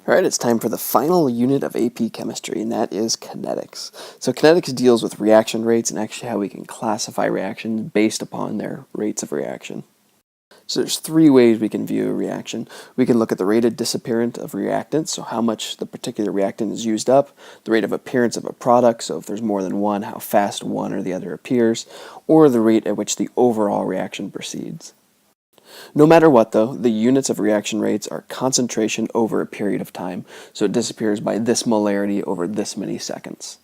All right, it's time for the final unit of AP Chemistry, and that is kinetics. So kinetics deals with reaction rates and actually how we can classify reactions based upon their rates of reaction. So there's three ways we can view a reaction. We can look at the rate of disappearance of reactants, so how much the particular reactant is used up, the rate of appearance of a product, so if there's more than one, how fast one or the other appears, or the rate at which the overall reaction proceeds. No matter what, though, the units of reaction rates are concentration over a period of time, so it disappears by this molarity over this many seconds.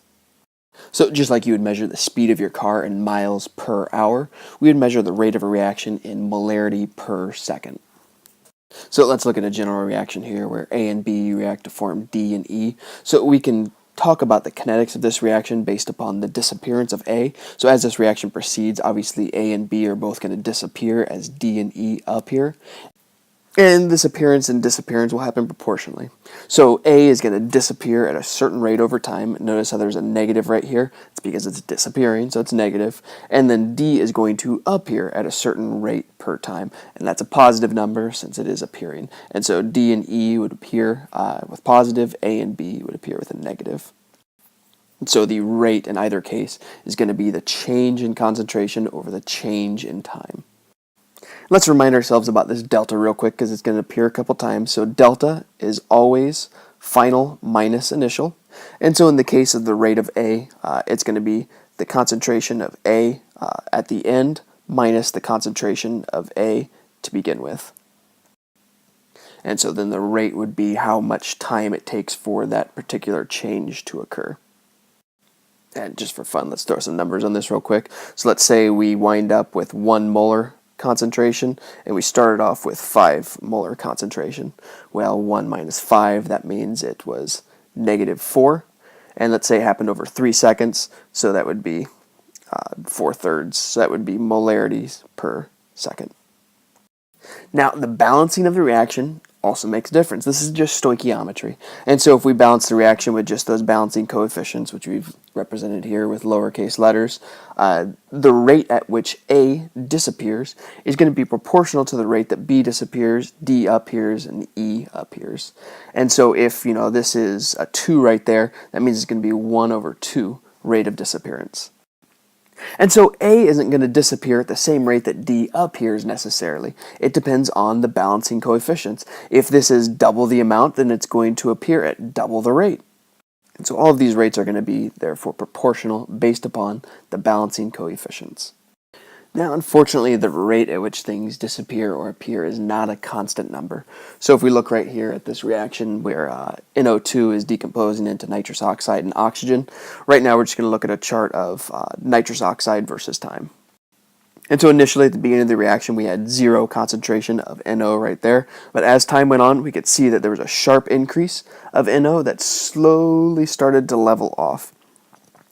So just like you would measure the speed of your car in miles per hour, we would measure the rate of a reaction in molarity per second. So let's look at a general reaction here where A and B react to form D and E. So we can talk about the kinetics of this reaction based upon the disappearance of A. So as this reaction proceeds, obviously A and B are both going to disappear as D and E appear. And this appearance and disappearance will happen proportionally. So A is going to disappear at a certain rate over time. Notice how there's a negative right here. It's because it's disappearing, so it's negative. And then D is going to appear at a certain rate per time. And that's a positive number since it is appearing. And so D and E would appear with positive, A and B would appear with a negative. And so the rate in either case is going to be the change in concentration over the change in time. Let's remind ourselves about this delta real quick because it's going to appear a couple times. So delta is always final minus initial. And so in the case of the rate of A, it's going to be the concentration of A at the end minus the concentration of A to begin with. And so then the rate would be how much time it takes for that particular change to occur. And just for fun, let's throw some numbers on this real quick. So let's say we wind up with 1 molar concentration, and we started off with 5 molar concentration. Well, 1 minus 5, that means it was -4. And let's say it happened over 3 seconds, so that would be 4/3. So that would be molarities per second. Now, the balancing of the reaction also makes a difference. This is just stoichiometry. And so if we balance the reaction with just those balancing coefficients, which we've represented here with lowercase letters, the rate at which A disappears is going to be proportional to the rate that B disappears, D appears, and E appears. And so if, this is a 2 right there, that means it's going to be 1/2 rate of disappearance. And so A isn't going to disappear at the same rate that D appears necessarily. It depends on the balancing coefficients. If this is double the amount, then it's going to appear at double the rate. And so all of these rates are going to be therefore proportional based upon the balancing coefficients. Now, unfortunately, the rate at which things disappear or appear is not a constant number. So if we look right here at this reaction where NO2 is decomposing into nitrous oxide and oxygen, right now we're just going to look at a chart of nitrous oxide versus time. And so initially at the beginning of the reaction we had 0 concentration of NO right there, but as time went on we could see that there was a sharp increase of NO that slowly started to level off.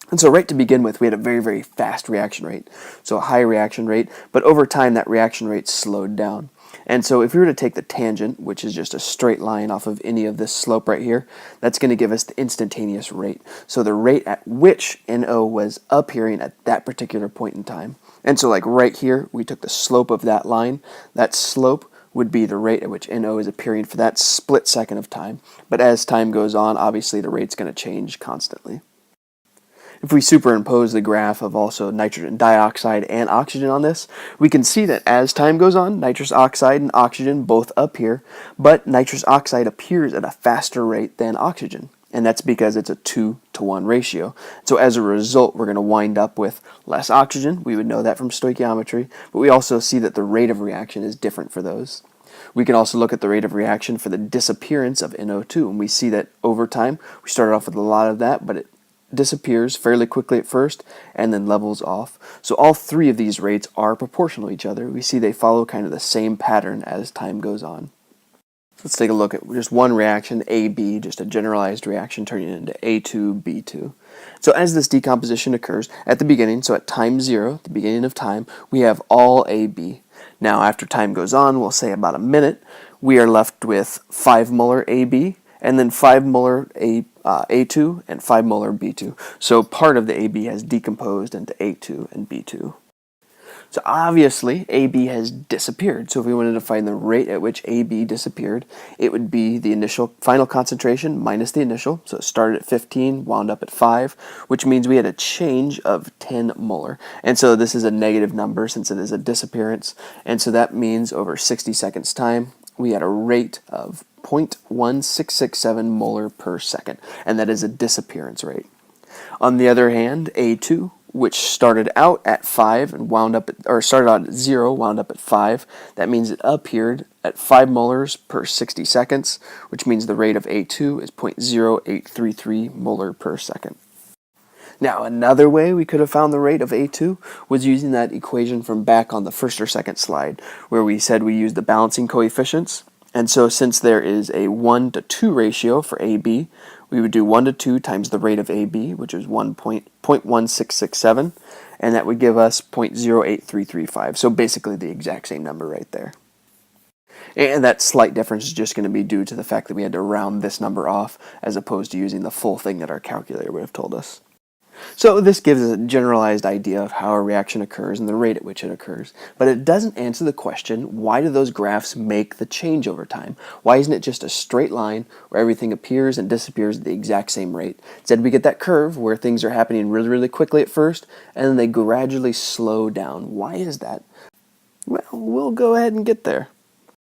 And so right to begin with, we had a very, very fast reaction rate, so a high reaction rate, but over time that reaction rate slowed down. And so if we were to take the tangent, which is just a straight line off of any of this slope right here, that's going to give us the instantaneous rate. So the rate at which NO was appearing at that particular point in time. And so like right here, we took the slope of that line. That slope would be the rate at which NO is appearing for that split second of time. But as time goes on, obviously the rate's going to change constantly. If we superimpose the graph of also nitrogen dioxide and oxygen on this, we can see that as time goes on, nitrous oxide and oxygen both appear, but nitrous oxide appears at a faster rate than oxygen. And that's because it's a 2-to-1 ratio. So as a result, we're going to wind up with less oxygen. We would know that from stoichiometry, but we also see that the rate of reaction is different for those. We can also look at the rate of reaction for the disappearance of NO2, and we see that over time, we started off with a lot of that, but it disappears fairly quickly at first and then levels off. So all three of these rates are proportional to each other. We see they follow kind of the same pattern as time goes on. Let's take a look at just one reaction, AB, just a generalized reaction turning into A2B2. So as this decomposition occurs at the beginning, so at time 0, the beginning of time, we have all AB. Now after time goes on, we'll say about a minute, we are left with 5 molar AB and then 5 molar A2 and 5 molar B2. So part of the AB has decomposed into A2 and B2. So obviously, AB has disappeared. So if we wanted to find the rate at which AB disappeared, it would be the initial final concentration minus the initial. So it started at 15, wound up at 5, which means we had a change of 10 molar. And so this is a negative number since it is a disappearance. And so that means over 60 seconds time, we had a rate of 0.1667 molar per second. And that is a disappearance rate. On the other hand, A2, which started out at 5 and wound up at, or started out at 0, wound up at 5. That means it appeared at 5 molars per 60 seconds, which means the rate of A2 is 0.0833 molar per second. Now, another way we could have found the rate of A2 was using that equation from back on the first or second slide, where we said we used the balancing coefficients. And so since there is a 1 to 2 ratio for AB, we would do 1 to 2 times the rate of AB, which is 1.1667, and that would give us 0.08335. So basically the exact same number right there. And that slight difference is just going to be due to the fact that we had to round this number off as opposed to using the full thing that our calculator would have told us. So this gives us a generalized idea of how a reaction occurs and the rate at which it occurs, but it doesn't answer the question, why do those graphs make the change over time? Why isn't it just a straight line where everything appears and disappears at the exact same rate? Instead, we get that curve where things are happening really, really quickly at first, and then they gradually slow down. Why is that? Well, we'll go ahead and get there.